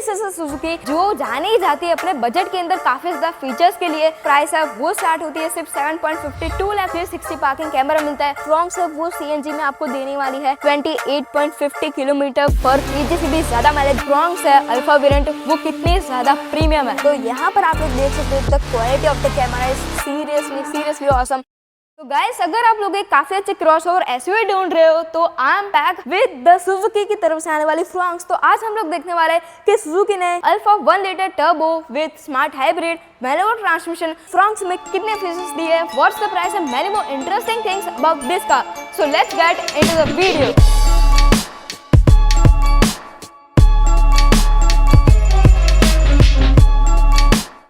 This is Suzuki, जो जानी जाती है अपने बजट के अंदर काफी ज्यादा फीचर्स के लिए। प्राइस है वो स्टार्ट होती है सिर्फ 7.52 लाख। 360 पार्किंग कैमरा मिलता है। फ्रॉन्क्स है वो सीएनजी में आपको देने वाली है 28.50 किलोमीटर पर केजी से भी ज्यादा माइलेज। फ्रॉन्क्स है अल्फा वेरिएंट, वो कितनी ज्यादा प्रीमियम है। तो यहाँ पर आप लोग देख सकते हो the quality of the camera is seriously awesome. तो गाइस, अगर आप लोग एक काफी अच्छे क्रॉसओवर एसयूवी ढूंढ रहे हो तो I am back with the Suzuki की तरफ से आने वाली फ्रॉन्क्स। तो आज हम लोग देखने वाले हैं कि सुजुकी ने alpha 1 litre turbo with smart hybrid manual transmission Fronx में कितने फीचर्स दिए हैं, what's the price and many more interesting things about this car. So let's get into the video.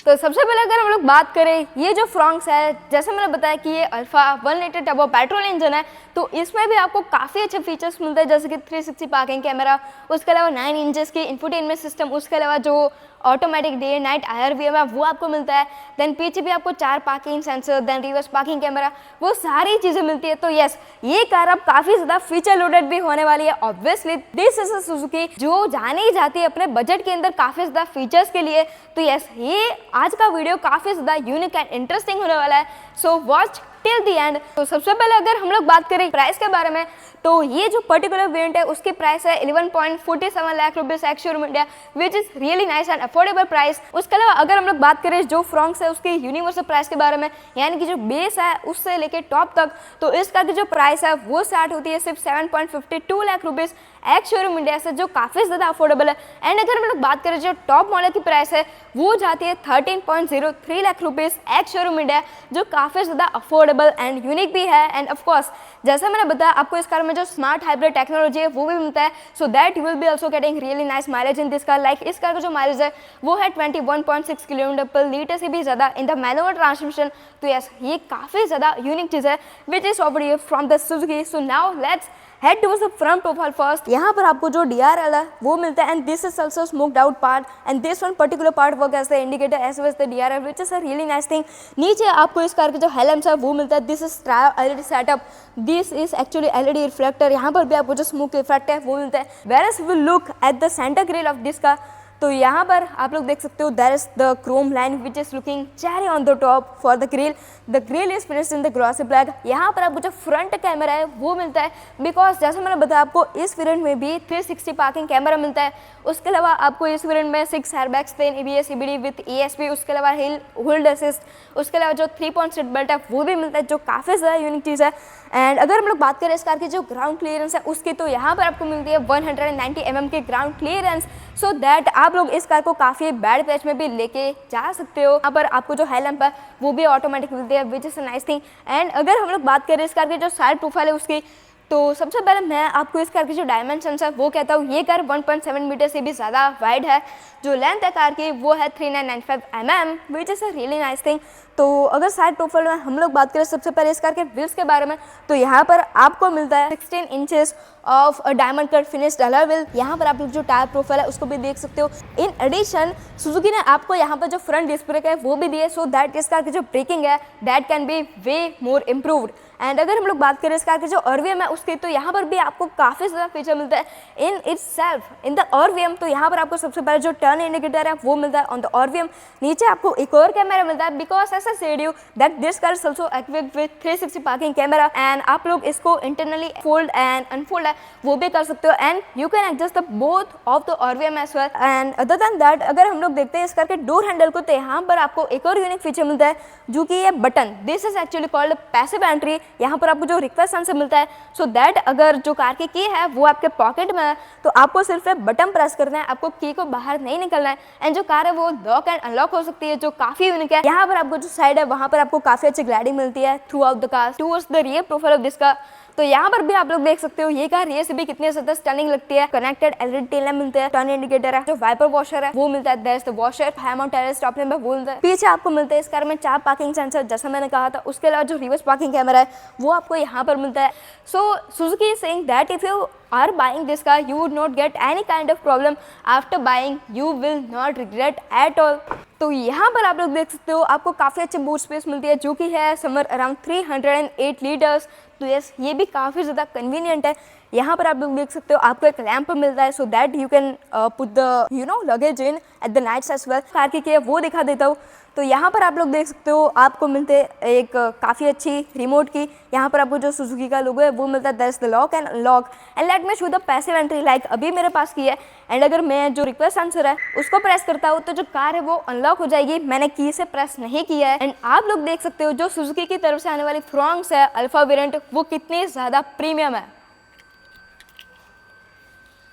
तो सबसे पहले अगर हम लोग बात करें, ये जो फ्रॉन्क्स है, जैसे मैंने बताया कि ये alpha 1 litre turbo petrol engine है, तो इसमें भी आपको काफ़ी अच्छे फीचर्स मिलते हैं, जैसे कि 360 पार्किंग कैमरा, उसके अलावा 9 इंचेस की इंफोटेनमेंट सिस्टम, उसके अलावा जो ऑटोमेटिक डे नाइट IRVM है वो आपको मिलता है। देन पीछे भी आपको 4 parking sensor, then reverse parking camera, वो सारी चीज़ें मिलती है। तो यस, ये कार अब काफ़ी ज़्यादा फीचर लोडेड भी होने वाली है। Obviously this is a Suzuki, जो जानी जाती है अपने बजट के अंदर काफ़ी ज़्यादा फीचर्स के लिए। तो यस, ये आज का वीडियो काफ़ी ज़्यादा यूनिक एंड इंटरेस्टिंग होने वाला है। So watch till the end. तो सबसे पहले अगर हम लोग बात करें प्राइस के बारे में, तो ये जो पर्टिकुलर वेरिएंट है उसकी प्राइस है 11.47 lakh rupees ex showroom India, which is really nice and affordable price. उसके अलावा अगर हम लोग बात करें जो फ्रॉन्क्स है उसकी यूनिवर्सल प्राइस के बारे में, यानी कि जो बेस है उससे लेके टॉप तक, तो इसका की जो प्राइस है वो स्टार्ट होती है सिर्फ 7.52 lakh rupees ex showroom India से, जो काफ़ी ज़्यादा अफोर्डेबल है। एंड अगर हम लोग बात करें जो टॉप मॉडल की प्राइस है वो जाती है 13.03 lakh rupees ex showroom India, जो काफ़ी ज़्यादा अफोर्डेबल एंड यूनिक भी है। एंड ऑफकोर्स जैसा मैंने बताया, आपको इस कार में जो स्मार्ट हाइब्रिड टेक्नोलॉजी है वो भी मिलता है, so that you will be also getting really nice mileage in this car. Like इस कार का जो माइलेज है वो है 21.6 किलोमीटर पर लीटर से भी ज़्यादा इन द मैनुअल ट्रांसमिशन। तो यस, ये काफ़ी ज़्यादा यूनिक चीज़ है which is offered from the Suzuki. So now let's head towards the front profile first. यहाँ पर आपको जो DRL है वो मिलता है, and this is also smoked out part, and this one particular part work as the indicator as well as the DRL, which is a really nice thing. नीचे आपको इस कार के जो हेलम्स है वो मिलता है, this is LED setup, this is actually LED reflector. यहाँ पर भी आपको जो स्मोक इफेक्ट है वो मिलता है। Where we look at the centre grille of this car, तो यहाँ पर आप लोग देख सकते हो there is the chrome line which is looking cherry on the top for the grille. The grille is finished in the glossy black. यहाँ पर आपको जो फ्रंट कैमरा है वो मिलता है, बिकॉज जैसे मैंने बताया आपको इस वेरिएंट में भी 360 पार्किंग कैमरा मिलता है। उसके अलावा आपको इस वेरिएंट में 6 airbags, 10 ABS EBD with ESP, उसके अलावा हिल होल्ड असिस्ट, उसके अलावा जो 3-point सीट बेल्ट है वो भी मिलता है, जो काफ़ी ज़्यादा यूनिक चीज़ है। एंड अगर हम लोग बात करें इस कार की जो ग्राउंड क्लियरेंस है उसकी, तो यहाँ पर आपको मिलती है 190 mm की ग्राउंड क्लियरेंस, सो दैट आप लोग इस कार को काफ़ी बैड पैच में भी लेके जा सकते हो। यहाँ पर आपको जो हेडलैम्प है वो भी ऑटोमेटिक मिलती है, which is a nice thing. And अगर हम लोग बात करें इस कार की जो साइड प्रोफाइल है उसकी, तो सबसे पहले मैं आपको इस कार की जो डायमेंशंस है वो कहता हूँ। ये कार 1.7 मीटर से भी ज़्यादा वाइड है। जो लेंथ है कार की वो है 3995 mm, which is a really nice thing. तो अगर साइड प्रोफाइल में हम लोग बात करें सबसे पहले इस कार के व्हील्स के बारे में, तो यहाँ पर आपको मिलता है 16 inches of diamond cut finished alloy wheel. यहाँ पर आप लोग जो टायर प्रोफाइल है उसको भी देख सकते हो। इन एडिशन सुजुकी ने आपको यहाँ पर जो फ्रंट डिस्क ब्रेक है वो भी दिए, सो दैट इस कार की जो ब्रेकिंग है that can be way more improved. And अगर हम लोग बात करें इस कार के जो RVM है उसके, तो यहाँ पर भी आपको काफ़ी ज़्यादा फीचर मिलता है in itself in the RVM। तो यहाँ पर आपको सबसे पहले जो टर्न इंडिकेटर है वो मिलता है ऑन द RVM। नीचे आपको एक और कैमरा मिलता है, because as I said you that this car is also equipped with 360 parking camera, and आप लोग इसको इंटरनली फोल्ड एंड अनफोल्ड है वो भी कर सकते हो, and you can adjust the both of the RVM as well. And other than that अगर हम लोग देखते हैं इस कार के डोर हैंडल को, तो यहाँ पर आपको एक और यूनिक फीचर मिलता है जो कि ये button, this is actually called passive entry. यहाँ पर आपको जो रिक्वेस्ट आंसर मिलता है, सो दैट अगर जो कार की है वो आपके पॉकेट में है तो आपको सिर्फ बटन प्रेस करना है, आपको की को बाहर नहीं निकलना है, एंड जो कार है वो लॉक एंड अनलॉक हो सकती है, जो काफी यूनिक है। यहाँ पर आपको जो साइड है वहाँ पर आपको काफी अच्छी ग्लाइडिंग मिलती है through out the car towards the rear profile of this car. तो यहाँ पर भी आप लोग देख सकते हो ये कार रियर से भी कितनी ज्यादा स्टनिंग लगती है। कनेक्टेड LED टेल लैंप मिलते हैं, टर्न इंडिकेटर है, जो वाइपर वॉशर है वो मिलता है, there is the washer, high mount terrace stop lamp वो मिलता है। पीछे आपको मिलता है इस कार में 4 पार्किंग सेंसर, जैसा मैंने कहा था। उसके अलावा जो रिवर्स पार्किंग कैमरा है वो आपको यहाँ पर मिलता है। So Suzuki is saying that if you are buying this car you would not get any kind of problem after buying, you will not regret at all। तो यहाँ पर आप लोग देख सकते हो आपको काफ़ी अच्छी बूट स्पेस मिलती है, जो कि है समर अराउंड 308 लीटर्स। तो यस, ये भी काफ़ी ज़्यादा कन्वीनियंट है। यहाँ पर आप लोग देख सकते हो आपको एक लैंप मिलता है, so that you can put the luggage in at the nights as well. Car की है वो दिखा देता हूँ। तो यहाँ पर आप लोग देख सकते हो आपको मिलते एक काफ़ी अच्छी रिमोट की। यहाँ पर आपको जो सुजुकी का लोगो है वो मिलता है, that is the lock and unlock and let me show the passive entry, like अभी मेरे पास की है। एंड अगर मैं जो रिक्वेस्ट आंसर है उसको प्रेस करता हूँ तो जो कार है वो अनलॉक हो जाएगी। मैंने की से प्रेस नहीं किया है। एंड आप लोग देख सकते हो जो सुजुकी की तरफ से आने वाली फ्रॉन्क्स है अल्फा वेरिएंट वो कितनी ज़्यादा प्रीमियम है।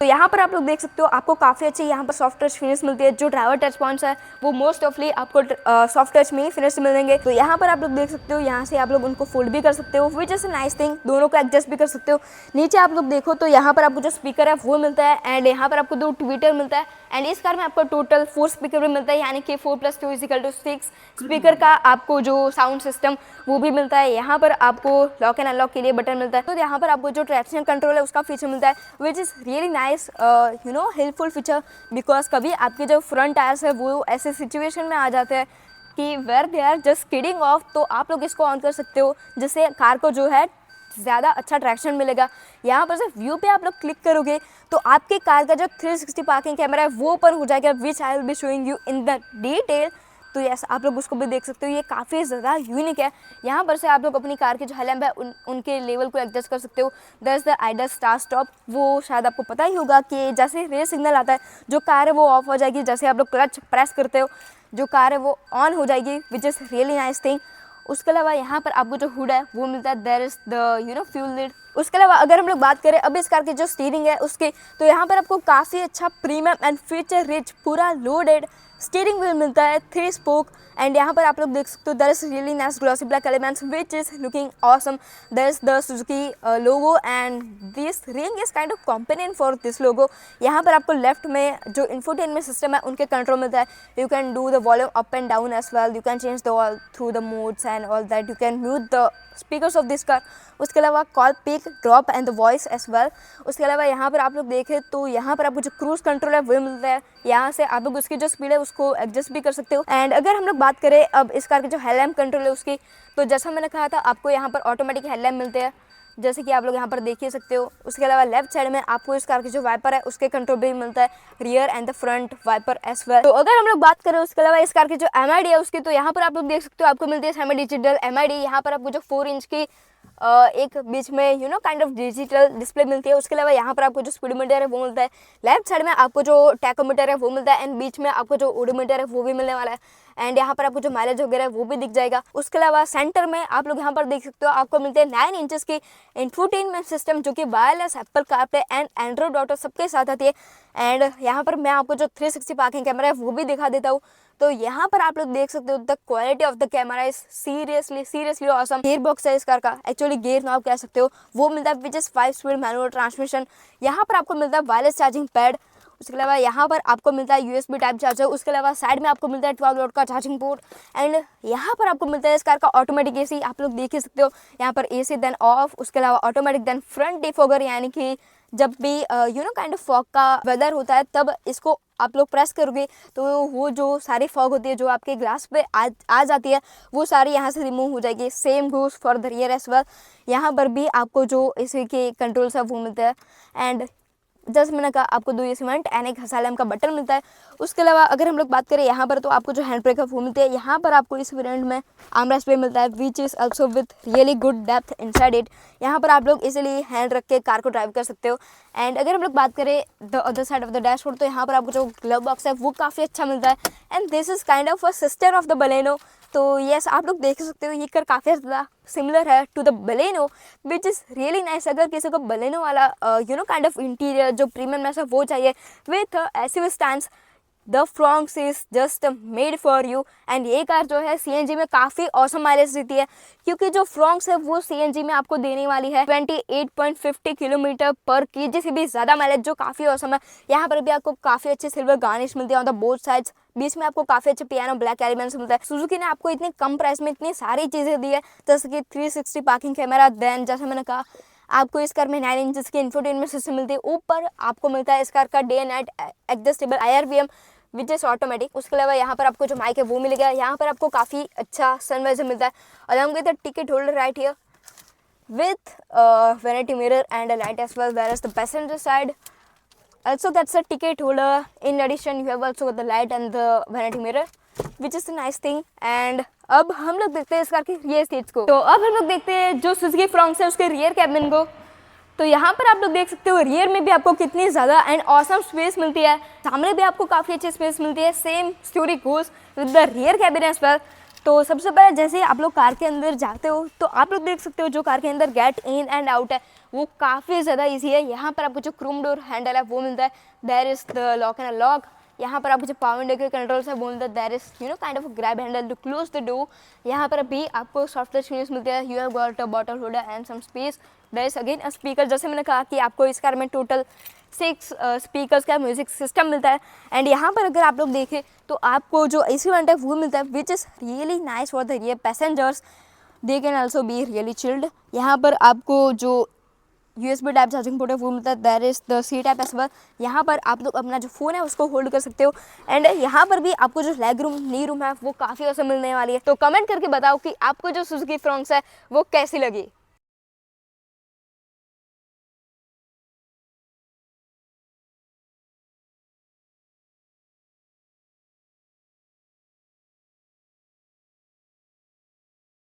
तो यहाँ पर आप लोग देख सकते हो आपको काफ़ी अच्छी यहाँ पर सॉफ्ट टच फिनिश मिलती है। जो ड्राइवर टच पॉइंट्स है वो मोस्ट ऑफली आपको सॉफ्ट टच में ही फिनिश मिलेंगे। तो यहाँ पर आप लोग देख सकते हो यहाँ से आप लोग उनको फोल्ड भी कर सकते हो, which is a nice thing. दोनों को एडजस्ट भी कर सकते हो। नीचे आप लोग देखो तो यहाँ पर आपको जो स्पीकर है वो मिलता है एंड यहाँ पर आपको 2 ट्विटर मिलता है एंड इस कार में आपको टोटल 4 स्पीकर भी मिलता है, यानी कि 4 + 2 = 6 स्पीकर का आपको जो साउंड सिस्टम वो भी मिलता है। यहाँ पर आपको लॉक एंड अनलॉक के लिए बटन मिलता है। तो यहाँ पर आपको जो ट्रैक्शन कंट्रोल है उसका फीचर मिलता है, विच is really nice helpful feature, because कभी आपके जो फ्रंट टायर्स है वो ऐसे सिचुएशन में आ जाते हैं कि where they are just skidding off, तो आप लोग इसको ऑन कर सकते हो जिससे कार को जो है ज़्यादा अच्छा ट्रैक्शन मिलेगा। यहाँ पर से व्यू पे आप लोग क्लिक करोगे तो आपके कार का जो 360 पार्किंग कैमरा है वो ओपन हो जाएगा, which I will be showing you in the detail. तो यस आप लोग उसको भी देख सकते हो, ये काफ़ी ज़्यादा यूनिक है। यहाँ पर से आप लोग अपनी कार की जो हेडलैम्प है उनके लेवल को एडजस्ट कर सकते हो। That's the idle start stop, वो शायद आपको पता ही होगा कि जैसे रेड सिग्नल आता है जो कार है वो ऑफ हो जाएगी, जैसे आप लोग क्लच प्रेस करते हो जो कार है वो ऑन हो जाएगी, विच इज़ रियली नाइस थिंग। उसके अलावा यहाँ पर आपको जो हुड है वो मिलता है, there is the fuel lid. उसके अलावा अगर हम लोग बात करें अब इस कार की जो स्टीयरिंग है उसकी, तो यहाँ पर आपको काफ़ी अच्छा प्रीमियम एंड फीचर रिच पूरा लोडेड स्टीयरिंग व्हील मिलता है, 3 स्पोक। एंड यहाँ पर आप लोग देख सकते हो there is really nice glossy black elements which is looking awesome. There is the Suzuki logo and this ring is kind of component for this logo. यहाँ पर आपको लेफ्ट में जो इंफोटेनमेंट सिस्टम है उनके कंट्रोल मिलता है। You can do the volume up and down as well, you can change the all through the modes and all that, you can mute the speakers of this car. उसके अलावा call pick drop and the voice as well. उसके अलावा यहाँ पर आप लोग देखें तो यहाँ पर आपको जो क्रूज़ कंट्रोल है वो मिलता है। यहाँ से आप लोग उसकी जो स्पीड है उसको एडजस्ट भी कर सकते हो। एंड अगर हम लोग बात करें अब इस कार के जो हेडलैम्प कंट्रोल है उसकी, तो जैसा मैंने कहा था आपको यहाँ पर ऑटोमेटिक हेडलैम्प मिलते हैं, जैसे कि आप लोग यहाँ पर देख ही सकते हो। उसके अलावा लेफ्ट साइड में आपको इस कार की जो वाइपर है उसके कंट्रोल भी मिलता है, rear and the front wiper as well. तो अगर हम लोग बात करें उसके अलावा इस कार की जो MID है उसकी, तो यहाँ पर आप लोग देख सकते हो आपको मिलती है सेमी डिजिटल MID। यहाँ पर आपको जो 4 इंच की एक बीच में काइंड ऑफ डिजिटल डिस्प्ले मिलती है। उसके अलावा यहाँ पर आपको जो स्पीडोमीटर है वो मिलता है। लेफ्ट साइड में आपको जो टैकोमीटर है वो मिलता है एंड बीच में आपको जो ओडोमीटर है वो भी मिलने वाला है। एंड यहाँ पर आपको जो माइलेज वगैरह है वो भी दिख जाएगा। उसके अलावा सेंटर में आप लोग यहाँ पर देख सकते हो आपको मिलते हैं 9 इंचेस की इंफोटेनमेंट सिस्टम जो कि wireless Apple CarPlay and Android auto सबके साथ आती है। एंड यहाँ पर मैं आपको जो 360 पार्किंग कैमरा है वो भी दिखा देता हूँ। तो यहाँ पर आप लोग देख सकते हो the quality of the camera is seriously awesome. Gear box है इस कार का, एक्चुअली गियर नॉब कह सकते हो, वो मिलता है which is 5 speed manual transmission. यहाँ पर आपको मिलता है वायरलेस चार्जिंग पैड। उसके अलावा यहाँ पर आपको मिलता है USB टाइप चार्जर। उसके अलावा साइड में आपको मिलता है 12 वोल्ट का चार्जिंग पोर्ट। एंड यहाँ पर आपको मिलता है इस कार का ऑटोमेटिक AC, आप लोग देख ही सकते हो यहाँ पर AC देन ऑफ। उसके अलावा ऑटोमेटिक देन फ्रंट डिफॉगर, यानी कि जब भी काइंड ऑफ फॉग का वेदर होता है तब इसको आप लोग प्रेस करोगे तो वो जो सारी फॉग होती है जो आपके ग्लास पे आ जाती है वो सारी यहाँ से रिमूव हो जाएगी। Same goes for the rear as well. यहाँ पर भी आपको जो इसी के कंट्रोल्स है वो मिलता है। एंड जैसे मैंने कहा आपको 2 सीमेंट एंड एक हसालम का बटन मिलता है। उसके अलावा अगर हम लोग बात करें यहाँ पर तो आपको जो हैंड ब्रेक है वो मिलते हैं। यहाँ पर आपको इस वेरिएंट में आर्मरेस्ट भी मिलता है which is also with really good depth inside it. यहाँ पर आप लोग इजीली हैंड रख के कार को ड्राइव कर सकते हो। एंड अगर हम लोग बात करें the other side of the dashboard, तो यहाँ पर आपको जो ग्लव बॉक्स है वो काफ़ी अच्छा मिलता है। And this is kind of a sister of the Baleno. तो यस आप लोग देख सकते हो ये कार काफ़ी ज़्यादा सिमिलर है to the Baleno which is really nice. अगर किसी को बलेनो वाला काइंड ऑफ इंटीरियर जो प्रीमियम में से वो चाहिए with SUV stance, the Fronx is just made for you. And ये कार जो है CNG में काफ़ी औसम माइलेज देती है, क्योंकि जो फ्रॉन्क्स है वो CNG में आपको देने वाली है 28.50 किलोमीटर पर kg से भी ज़्यादा माइलेज, जो काफ़ी औसम है। यहाँ पर भी आपको काफ़ी अच्छी सिल्वर गार्निश मिलती है ऑन द बोथ साइड्स। बीच में आपको काफ़ी अच्छे पियानो ब्लैक एलिमेंट्स मिलता है। सुजुकी ने आपको इतने कम प्राइस में इतनी सारी चीज़ें दी है, जैसे कि 360 पार्किंग कैमरा, देन जैसे मैंने कहा आपको इस कार में 9 इंचेस की इंफोटेनमेंट सिस्टम मिलती है। ऊपर आपको मिलता है इस कार का day and night adjustable IRVM which is automatic. उसके अलावा यहाँ पर आपको जो माइक है वो मिलेगा। यहाँ पर आपको काफ़ी अच्छा सनवाइजर मिलता है along with the ticket holder right here. with vanity mirror and a light as well, whereas the passenger side also that's a ticket holder. In addition you have also got the light and the vanity mirror, which is a nice thing. And अब हम लोग देखते हैं इस car के rear seats को। तो अब हम लोग देखते हैं जो सुजुकी फ्रॉन्क्स है उसके रियर कैबिन को। तो यहाँ पर आप लोग देख सकते हो रियर में भी आपको कितनी ज़्यादा एंड ऑसम स्पेस मिलती है, सामने भी आपको काफ़ी अच्छी स्पेस मिलती है। Same story goes with the rear cabin as well. तो सबसे पहले जैसे ही आप लोग कार के अंदर जाते हो तो आप लोग देख सकते हो जो कार के अंदर गेट इन एंड आउट है वो काफ़ी ज़्यादा ईजी है। यहाँ पर आपको जो क्रोम डोर हैंडल है वो मिलता है, there is the lock and unlock. यहाँ पर आपको जो पावर विंडो के कंट्रोल्स है वो मिलता है, there is kind of grab handle to close the door. यहाँ पर भी आपको सॉफ्ट टच फिनिश मिलते हैं। You have got a bottle holder and some space. There is again a speaker, जैसे मैंने कहा कि आपको इस कार में टोटल 6 स्पीकर्स का म्यूजिक सिस्टम मिलता है। एंड यहाँ पर अगर आप लोग देखें तो आपको जो एसी वेंट है वो मिलता है, विच is really nice for the rear passengers, they can also be really chilled. यहाँ पर आपको जो USB टाइप चार्जिंग पोर्ट है वो मिलता है, there is the C type as well. यहाँ पर आप लोग अपना जो फ़ोन है उसको होल्ड कर सकते हो। एंड यहाँ पर भी आपको जो लेग रूम नी रूम है वो काफ़ी असम मिलने वाली है। तो कमेंट करके बताओ कि आपको जो सुजुकी फ्रॉन्क्स है वो कैसी लगी।